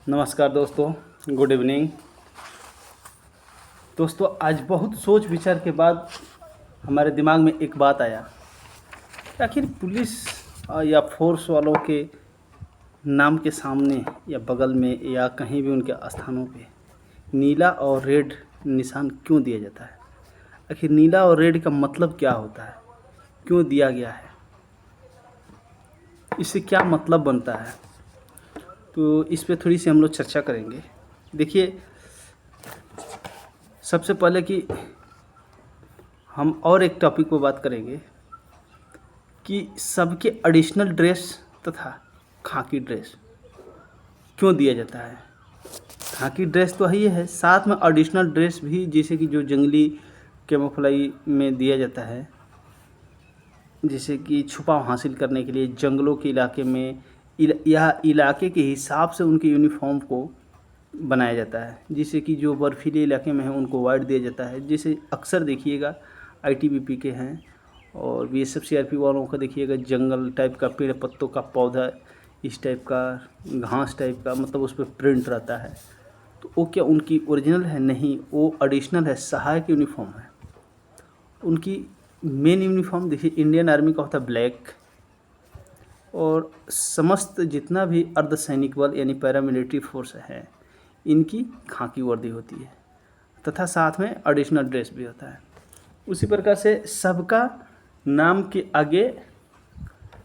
नमस्कार दोस्तों, good evening. दोस्तों, आज बहुत सोच विचार के बाद हमारे दिमाग में एक बात आया कि आखिर पुलिस या फोर्स वालों के नाम के सामने या बगल में या कहीं भी उनके स्थानों पे नीला और रेड निशान क्यों दिया जाता है। आखिर नीला और रेड का मतलब क्या होता है, क्यों दिया गया है, इससे क्या मतलब बनता है, तो इस पे थोड़ी सी हम लोग चर्चा करेंगे। देखिए, सबसे पहले कि हम और एक टॉपिक पर बात करेंगे कि सबके एडिशनल ड्रेस तथा खाकी ड्रेस क्यों दिया जाता है। खाकी ड्रेस तो ही है, साथ में एडिशनल ड्रेस भी, जैसे कि जो जंगली कैमोफ्लाई में दिया जाता है, जैसे कि छुपाव हासिल करने के लिए जंगलों के इलाके में या इलाके के हिसाब से उनके यूनिफॉर्म को बनाया जाता है। जैसे कि जो बर्फीले इलाके में है उनको वाइट दिया जाता है। जैसे अक्सर देखिएगा आईटीबीपी के हैं और बीएसएफ सीआरपी वालों का देखिएगा जंगल टाइप का, पेड़ पत्तों का पौधा इस टाइप का, घास टाइप का, मतलब उस पर प्रिंट रहता है। तो वो क्या उनकी ओरिजिनल है? नहीं, वो एडिशनल है, सहायक यूनिफॉर्म है। उनकी मेन यूनिफॉर्म देखिए इंडियन आर्मी का होता है ब्लैक, और समस्त जितना भी अर्धसैनिक बल यानी पैरामिलिट्री फोर्स है इनकी खाकी वर्दी होती है तथा साथ में एडिशनल ड्रेस भी होता है। उसी प्रकार से सबका नाम के आगे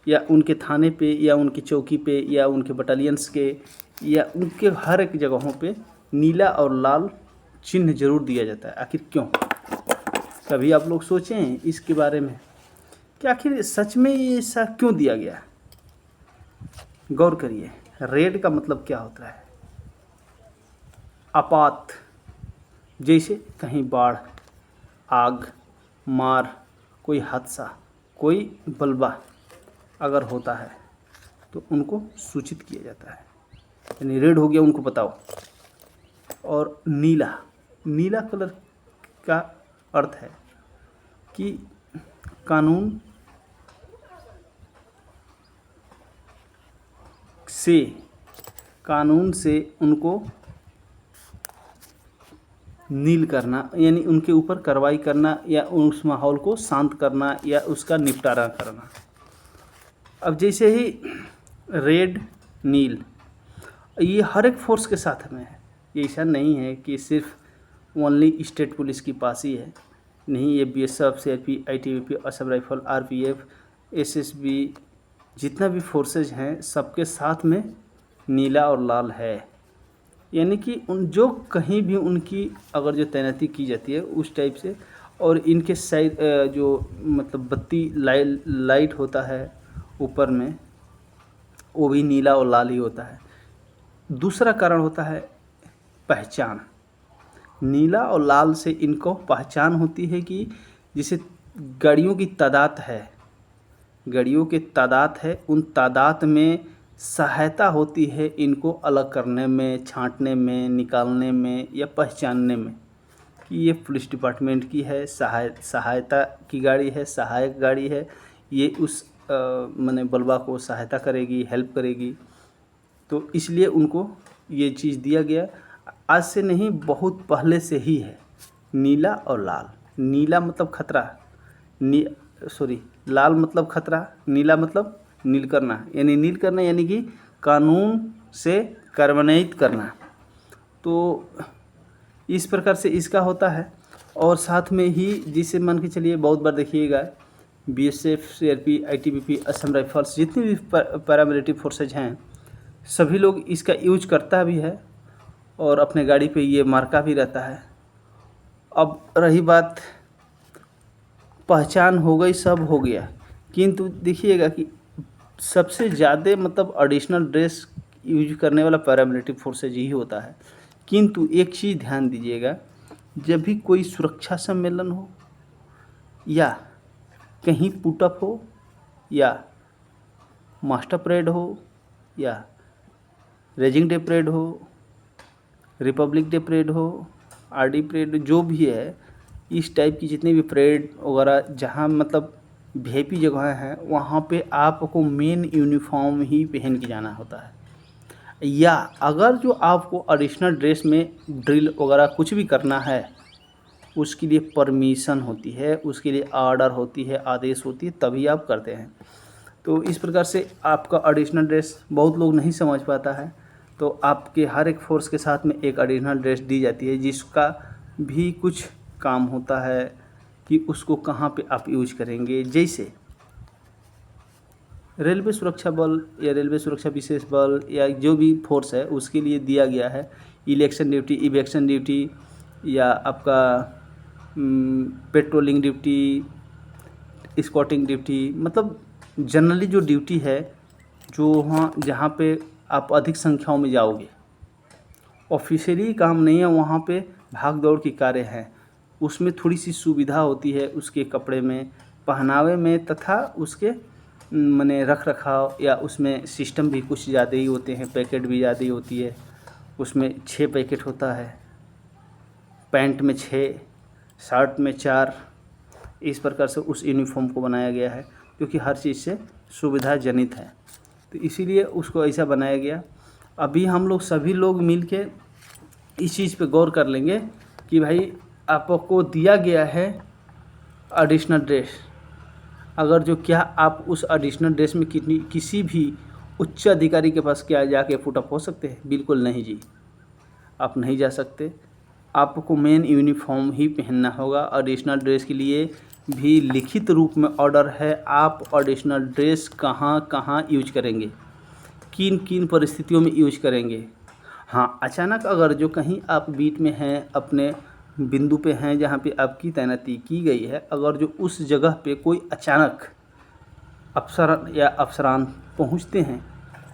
या उनके थाने पे या उनकी चौकी पे या उनके बटालियंस के या उनके हर एक जगहों पे नीला और लाल चिन्ह जरूर दिया जाता है। आखिर क्यों? कभी आप लोग सोचें इसके बारे में कि आखिर सच में ये ऐसा क्यों दिया गया? गौर करिए, रेड का मतलब क्या होता है? आपात, जैसे कहीं बाढ़, आग, मार, कोई हादसा, कोई बलबा अगर होता है तो उनको सूचित किया जाता है, यानी रेड हो गया उनको बताओ। और नीला, नीला कलर का अर्थ है कि कानून से उनको नील करना, यानी उनके ऊपर कार्रवाई करना या उस माहौल को शांत करना या उसका निपटारा करना। अब जैसे ही रेड, नील, ये हर एक फोर्स के साथ में है। ये ऐसा नहीं है कि सिर्फ ओनली स्टेट पुलिस के पास ही है, नहीं, ये BSF, CRP, ITBP, Assam rifle, RPF, SSB, जितना भी फोर्सेज हैं सबके साथ में नीला और लाल है। यानी कि उन जो कहीं भी उनकी अगर जो तैनाती की जाती है उस टाइप से, और इनके साइड जो मतलब बत्ती लाइट होता है ऊपर में, वो भी नीला और लाल ही होता है। दूसरा कारण होता है पहचान। नीला और लाल से इनको पहचान होती है कि जैसे गाड़ियों की तादाद है, गाड़ियों की तादाद है, उन तादाद में सहायता होती है इनको अलग करने में, छांटने में, निकालने में या पहचानने में कि ये पुलिस डिपार्टमेंट की है, सहायता की गाड़ी है, सहायक गाड़ी है, ये उस माने बलवा को सहायता करेगी, हेल्प करेगी। तो इसलिए उनको ये चीज़ दिया गया। आज से नहीं, बहुत पहले से ही है नीला और लाल। नीला मतलब खतरा, लाल मतलब खतरा, नीला मतलब नील करना, यानी नील करना यानी कि कानून से कार्यान्वित करना। तो इस प्रकार से इसका होता है। और साथ में ही जिसे मान के चलिए, बहुत बार देखिएगा BSF, CRP, ITBP, Assam rifles, जितनी भी पैरामिलिट्री फोर्सेज हैं सभी लोग इसका यूज करता भी है और अपने गाड़ी पे ये मार्का भी रहता है। अब रही बात, पहचान हो गई, सब हो गया, किंतु देखिएगा कि सबसे ज़्यादा मतलब एडिशनल ड्रेस यूज करने वाला पैरामिलिट्री फोर्सेज ही होता है। किंतु एक चीज़ ध्यान दीजिएगा, जब भी कोई सुरक्षा सम्मेलन हो या कहीं पुटअप हो या मास्टर परेड हो या रेजिंग डे परेड हो, रिपब्लिक डे परेड हो, आरडी परेड, जो भी है, इस टाइप की जितनी भी परेड वगैरह जहाँ मतलब वीआईपी जगह हैं वहाँ पे आपको मेन यूनिफॉर्म ही पहन के जाना होता है। या अगर जो आपको एडिशनल ड्रेस में ड्रिल वगैरह कुछ भी करना है, उसके लिए परमिशन होती है, उसके लिए ऑर्डर होती है, आदेश होती है, तभी आप करते हैं। तो इस प्रकार से आपका एडिशनल ड्रेस बहुत लोग नहीं समझ पाता है। तो आपके हर एक फोर्स के साथ में एक एडिशनल ड्रेस दी जाती है, जिसका भी कुछ काम होता है कि उसको कहाँ पे आप यूज करेंगे। जैसे रेलवे सुरक्षा बल या रेलवे सुरक्षा विशेष बल या जो भी फोर्स है, उसके लिए दिया गया है इलेक्शन ड्यूटी, इवेक्शन ड्यूटी, या आपका पेट्रोलिंग ड्यूटी, स्कॉटिंग ड्यूटी, मतलब जनरली जो ड्यूटी है, जो वहाँ जहाँ पे आप अधिक संख्याओं में जाओगे, ऑफिशियली काम नहीं है, वहाँ पे भाग दौड़ के कार्य हैं, उसमें थोड़ी सी सुविधा होती है उसके कपड़े में, पहनावे में, तथा उसके माने रख रखाव या उसमें सिस्टम भी कुछ ज़्यादा ही होते हैं, पैकेट भी ज़्यादा ही होती है। उसमें 6 पैकेट होता है, पैंट में 6, शर्ट में 4, इस प्रकार से उस यूनिफॉर्म को बनाया गया है, क्योंकि हर चीज़ से सुविधा जनित है, तो इसीलिए उसको ऐसा बनाया गया। अभी हम लोग सभी लोग मिल के इस चीज़ पे गौर कर लेंगे कि भाई आपको दिया गया है एडिशनल ड्रेस, अगर जो क्या आप उस एडिशनल ड्रेस में किसी भी उच्च अधिकारी के पास क्या जाके फुटअप हो सकते हैं? बिल्कुल नहीं जी, आप नहीं जा सकते। आपको मेन यूनिफॉर्म ही पहनना होगा। एडिशनल ड्रेस के लिए भी लिखित रूप में ऑर्डर है, आप एडिशनल ड्रेस कहाँ कहाँ यूज करेंगे, किन किन परिस्थितियों में यूज करेंगे। हाँ, अचानक अगर जो कहीं आप बीट में हैं, अपने बिंदु पे हैं जहाँ पे आपकी तैनाती की गई है, अगर जो उस जगह पे कोई अचानक अफसर या अफसरान पहुँचते हैं,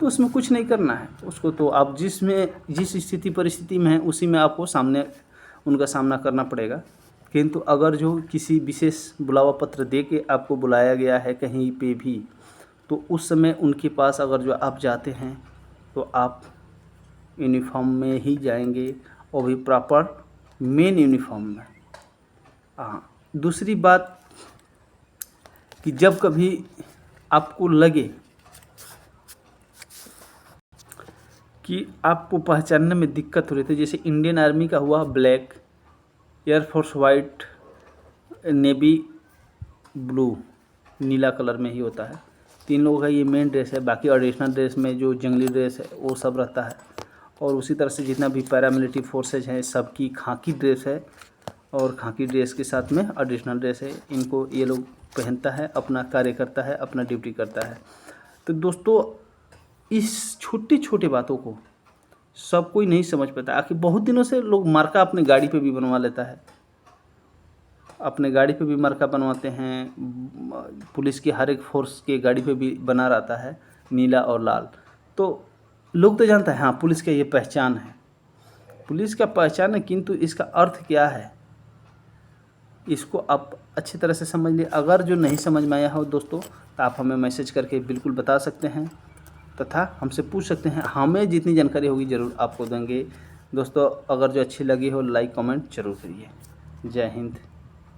तो उसमें कुछ नहीं करना है उसको, तो आप जिस स्थिति परिस्थिति में हैं उसी में आपको उनका सामना करना पड़ेगा। किंतु अगर जो किसी विशेष बुलावा पत्र दे के आपको बुलाया गया है कहीं पे भी, तो उस समय उनके पास अगर जो आप जाते हैं तो आप यूनिफॉर्म में ही जाएंगे, और भी प्रॉपर मेन यूनिफॉर्म में। हाँ, दूसरी बात कि जब कभी आपको लगे कि आपको पहचानने में दिक्कत हो रही थी, जैसे इंडियन आर्मी का हुआ black, air force white, navy blue, नीला कलर में ही होता है, 3 लोगों का ये मेन ड्रेस है। बाकी एडिशनल ड्रेस में जो जंगली ड्रेस है वो सब रहता है, और उसी तरह से जितना भी पैरामिलिट्री फोर्सेज हैं सबकी खाकी ड्रेस है, और खाकी ड्रेस के साथ में एडिशनल ड्रेस है। इनको ये लोग पहनता है, अपना कार्य करता है, अपना ड्यूटी करता है। तो दोस्तों, इस छोटी छोटी बातों को सब कोई नहीं समझ पाता। आखिर बहुत दिनों से लोग मार्का अपने गाड़ी पे भी बनवा लेता है, अपने गाड़ी पे भी मार्का बनवाते हैं, पुलिस की हर एक फोर्स के गाड़ी पे भी बना रहता है नीला और लाल। तो लोग तो जानता है हाँ पुलिस का ये पहचान है, पुलिस का पहचान है, किंतु इसका अर्थ क्या है इसको आप अच्छी तरह से समझ लिए। अगर जो नहीं समझ में आया हो दोस्तों, तो आप हमें मैसेज करके बिल्कुल बता सकते हैं, तथा हमसे पूछ सकते हैं, हमें जितनी जानकारी होगी ज़रूर आपको देंगे। दोस्तों, अगर जो अच्छी लगी हो लाइक कमेंट जरूर करिए। जय हिंद।